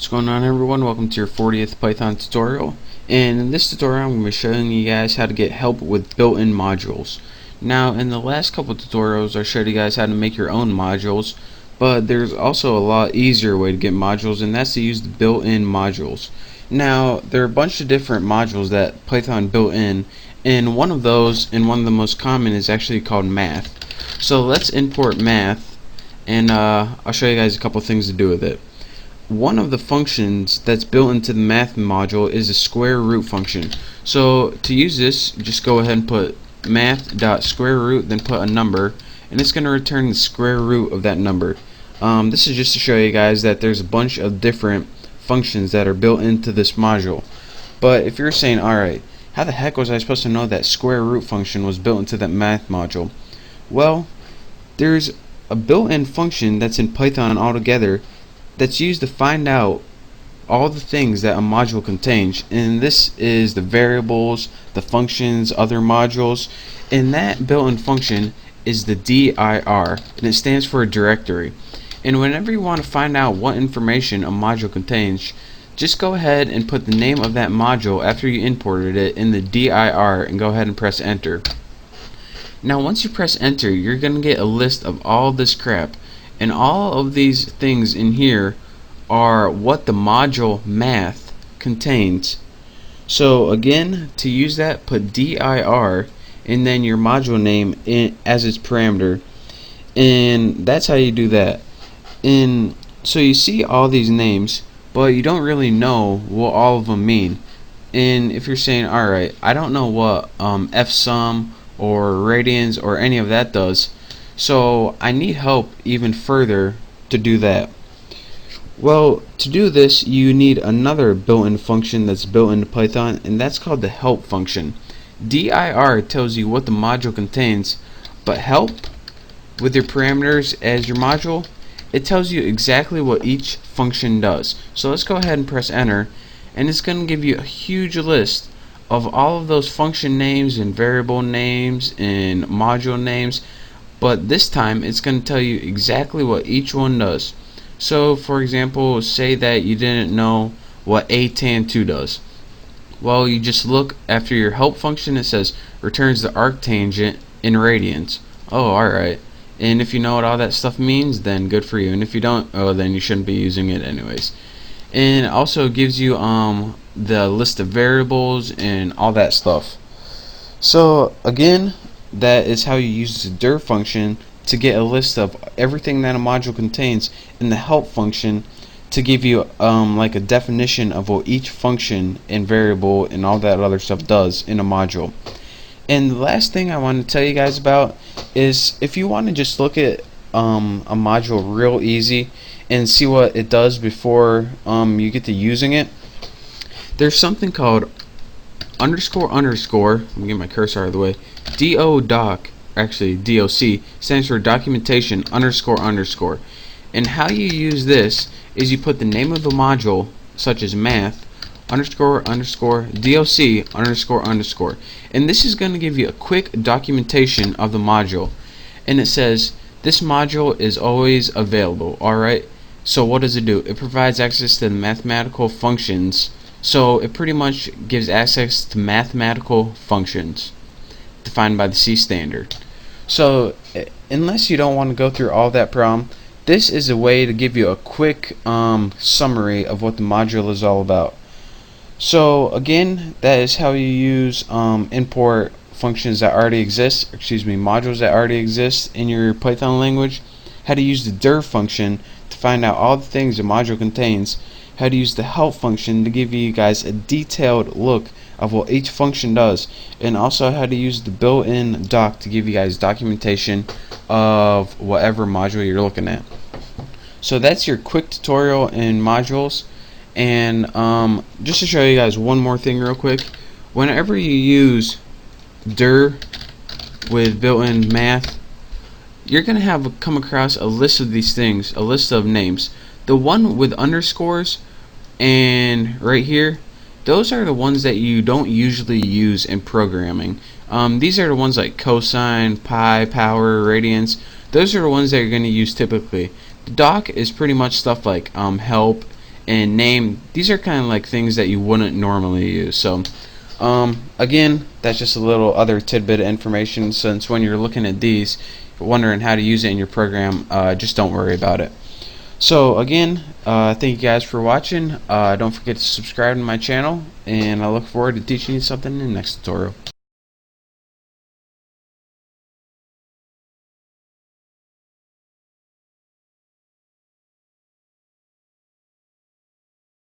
What's going on, everyone? Welcome to your 40th Python tutorial. And in this tutorial I'm going to be showing you guys how to get help with built-in modules. Now, in the last couple tutorials I showed you guys how to make your own modules, but there's also a lot easier way to get modules, and that's to use the built-in modules. Now, there are a bunch of different modules that Python built in, and one of those, and one of the most common, is actually called math. So let's import math, and I'll show you guys a couple things to do with it. One of the functions that's built into the math module is a square root function. So to use this, just go ahead and put math.square root, then put a number, and it's going to return the square root of that number. This is just to show you guys that there's a bunch of different functions that are built into this module. But if you're saying, alright, how the heck was I supposed to know that square root function was built into that math module? Well, there's a built-in function that's in Python altogether that's used to find out all the things that a module contains, and this is the variables, the functions, other modules, and that built-in function is the dir, and it stands for a directory. And whenever you want to find out what information a module contains, just go ahead and put the name of that module after you imported it in the dir and go ahead and press enter. Now once you press enter, you're going to get a list of all this crap. And all of these things in here are what the module math contains. So again, to use that, put dir and then your module name as its parameter, and that's how you do that. And so you see all these names, but you don't really know what all of them mean. And if you're saying, alright, I don't know what fsum or radians or any of that does, so I need help even further to do that. Well, to do this you need another built-in function that's built into Python, and that's called the help function. dir tells you what the module contains, but help, with your parameters as your module, it tells you exactly what each function does. So let's go ahead and press enter, and it's going to give you a huge list of all of those function names and variable names and module names. But this time it's going to tell you exactly what each one does. So for example, say that you didn't know what a tan 2 does. Well, you just look after your help function, it says returns the arctangent in radians. Oh, alright. And if you know what all that stuff means, then good for you. And if you don't, oh, then you shouldn't be using it anyways. And it also gives you the list of variables and all that stuff. So again, that is how you use the dir function to get a list of everything that a module contains, and the help function to give you like a definition of what each function and variable and all that other stuff does in a module. And the last thing I want to tell you guys about is if you want to just look at a module real easy and see what it does before you get to using it, there's something called underscore underscore, let me get my cursor out of the way, doc, actually doc, stands for documentation underscore underscore. And how you use this is you put the name of the module, such as math, underscore underscore doc underscore underscore, and this is going to give you a quick documentation of the module. And it says this module is always available. Alright, so what does it do? It provides access to the mathematical functions. So it pretty much gives access to mathematical functions defined by the C standard. So unless you don't want to go through all that problem, this is a way to give you a quick summary of what the module is all about. So again, that is how you use import functions that already exist, modules that already exist in your Python language, how to use the dir function to find out all the things the module contains, how to use the help function to give you guys a detailed look of what each function does, and also how to use the built-in doc to give you guys documentation of whatever module you're looking at. So that's your quick tutorial in modules. And just to show you guys one more thing real quick, whenever you use dir with built-in math, you're going to come across a list of these things, a list of names. The one with underscores and right here, those are the ones that you don't usually use in programming. These are the ones like cosine, pi, power, radians. Those are the ones that you're going to use typically. The doc is pretty much stuff like help and name. These are kind of like things that you wouldn't normally use. So again, that's just a little other tidbit of information, since when you're looking at these, wondering how to use it in your program, just don't worry about it. So again, thank you guys for watching. Don't forget to subscribe to my channel, and I look forward to teaching you something in the next tutorial.